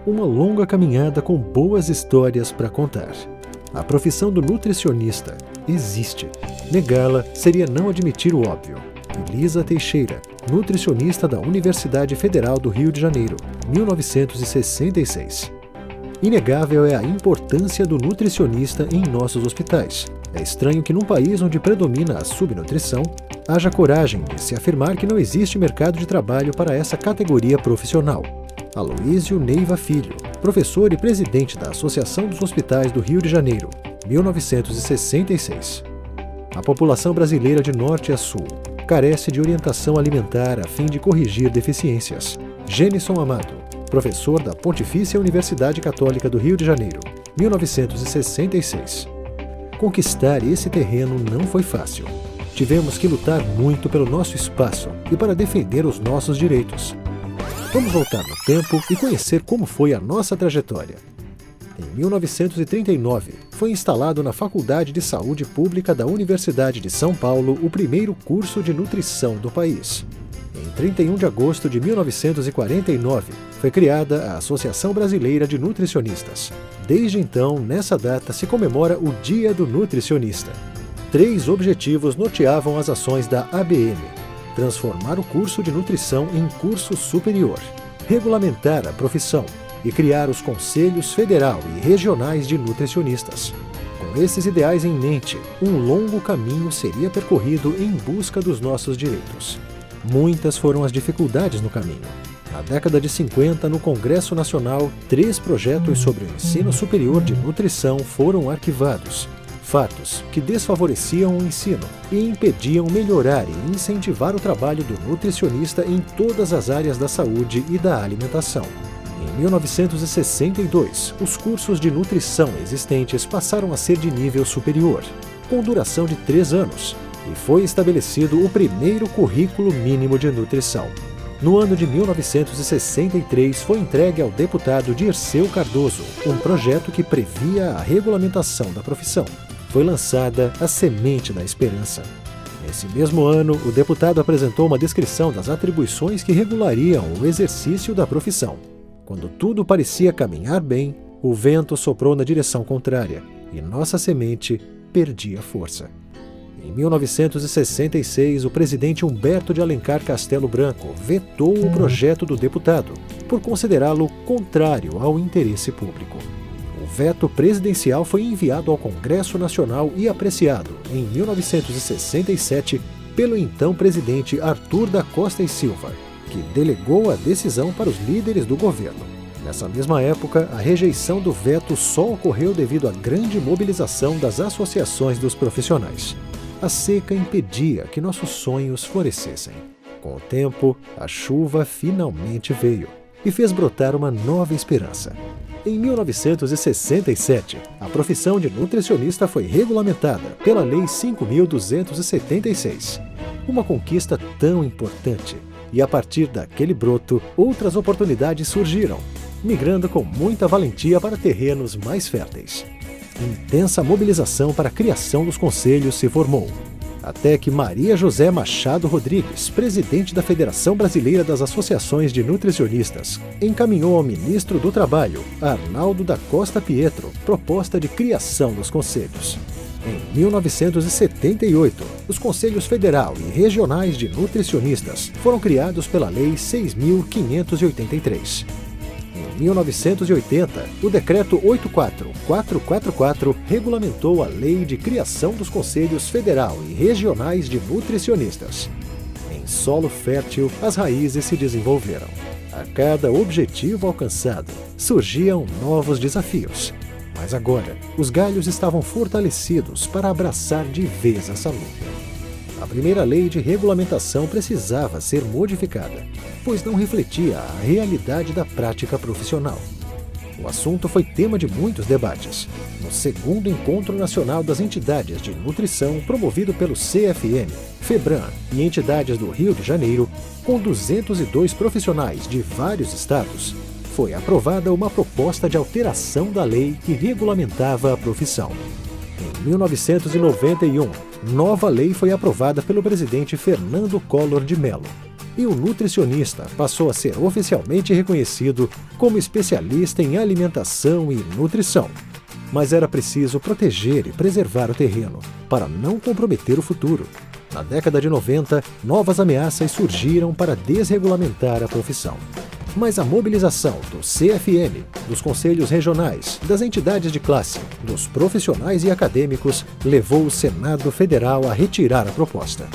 Uma longa caminhada com boas histórias para contar. A profissão do nutricionista existe. Negá-la seria não admitir o óbvio. Elisa Teixeira, nutricionista da Universidade Federal do Rio de Janeiro, 1966. Inegável é a importância do nutricionista em nossos hospitais. É estranho que num país onde predomina a subnutrição, haja coragem de se afirmar que não existe mercado de trabalho para essa categoria profissional. Aloísio Neiva Filho, professor e presidente da Associação dos Hospitais do Rio de Janeiro, 1966. A população brasileira de norte a sul carece de orientação alimentar a fim de corrigir deficiências. Gênison Amado, professor da Pontifícia Universidade Católica do Rio de Janeiro, 1966. Conquistar esse terreno não foi fácil. Tivemos que lutar muito pelo nosso espaço e para defender os nossos direitos. Vamos voltar no tempo e conhecer como foi a nossa trajetória. Em 1939, foi instalado na Faculdade de Saúde Pública da Universidade de São Paulo o primeiro curso de nutrição do país. Em 31 de agosto de 1949, foi criada a Associação Brasileira de Nutricionistas. Desde então, nessa data, se comemora o Dia do Nutricionista. 3 objetivos norteavam as ações da ABN: transformar o curso de nutrição em curso superior, regulamentar a profissão e criar os conselhos federal e regionais de nutricionistas. Com esses ideais em mente, um longo caminho seria percorrido em busca dos nossos direitos. Muitas foram as dificuldades no caminho. Na década de 50, no Congresso Nacional, 3 projetos sobre o ensino superior de nutrição foram arquivados. Fatos que desfavoreciam o ensino e impediam melhorar e incentivar o trabalho do nutricionista em todas as áreas da saúde e da alimentação. Em 1962, os cursos de nutrição existentes passaram a ser de nível superior, com duração de 3 anos, e foi estabelecido o primeiro currículo mínimo de nutrição. No ano de 1963, foi entregue ao deputado Dirceu Cardoso um projeto que previa a regulamentação da profissão. Foi lançada a Semente da Esperança. Nesse mesmo ano, o deputado apresentou uma descrição das atribuições que regulariam o exercício da profissão. Quando tudo parecia caminhar bem, o vento soprou na direção contrária e nossa semente perdia força. Em 1966, o presidente Humberto de Alencar Castelo Branco vetou o projeto do deputado, por considerá-lo contrário ao interesse público. O veto presidencial foi enviado ao Congresso Nacional e apreciado, em 1967, pelo então presidente Arthur da Costa e Silva, que delegou a decisão para os líderes do governo. Nessa mesma época, a rejeição do veto só ocorreu devido à grande mobilização das associações dos profissionais. A seca impedia que nossos sonhos florescessem. Com o tempo, a chuva finalmente veio e fez brotar uma nova esperança. Em 1967, a profissão de nutricionista foi regulamentada pela Lei 5.276. Uma conquista tão importante. E a partir daquele broto, outras oportunidades surgiram, migrando com muita valentia para terrenos mais férteis. Intensa mobilização para a criação dos conselhos se formou, até que Maria José Machado Rodrigues, presidente da Federação Brasileira das Associações de Nutricionistas, encaminhou ao ministro do Trabalho, Arnaldo da Costa Pietro, proposta de criação dos conselhos. Em 1978, os Conselhos Federal e Regionais de Nutricionistas foram criados pela Lei 6.583. Em 1980, o Decreto 84444 regulamentou a Lei de Criação dos Conselhos Federal e Regionais de Nutricionistas. Em solo fértil, as raízes se desenvolveram. A cada objetivo alcançado, surgiam novos desafios. Mas agora, os galhos estavam fortalecidos para abraçar de vez essa luta. A primeira lei de regulamentação precisava ser modificada, pois não refletia a realidade da prática profissional. O assunto foi tema de muitos debates. No segundo Encontro Nacional das Entidades de Nutrição, promovido pelo CFN, FEBRAM e entidades do Rio de Janeiro, com 202 profissionais de vários estados, foi aprovada uma proposta de alteração da lei que regulamentava a profissão. Em 1991, nova lei foi aprovada pelo presidente Fernando Collor de Mello e o nutricionista passou a ser oficialmente reconhecido como especialista em alimentação e nutrição. Mas era preciso proteger e preservar o terreno, para não comprometer o futuro. Na década de 90, novas ameaças surgiram para desregulamentar a profissão. Mas a mobilização do CFM, dos conselhos regionais, das entidades de classe, dos profissionais e acadêmicos levou o Senado Federal a retirar a proposta.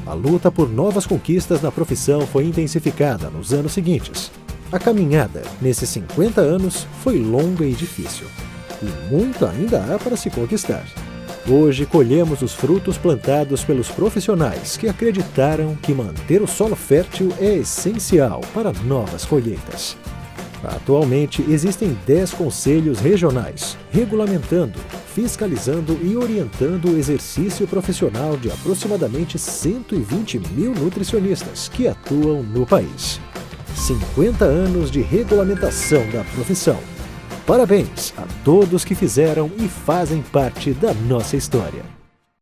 A luta por novas conquistas na profissão foi intensificada nos anos seguintes. A caminhada, nesses 50 anos, foi longa e difícil. E muito ainda há para se conquistar. Hoje colhemos os frutos plantados pelos profissionais que acreditaram que manter o solo fértil é essencial para novas colheitas. Atualmente existem 10 conselhos regionais, regulamentando, fiscalizando e orientando o exercício profissional de aproximadamente 120 mil nutricionistas que atuam no país. 50 anos de regulamentação da profissão. Parabéns a todos que fizeram e fazem parte da nossa história.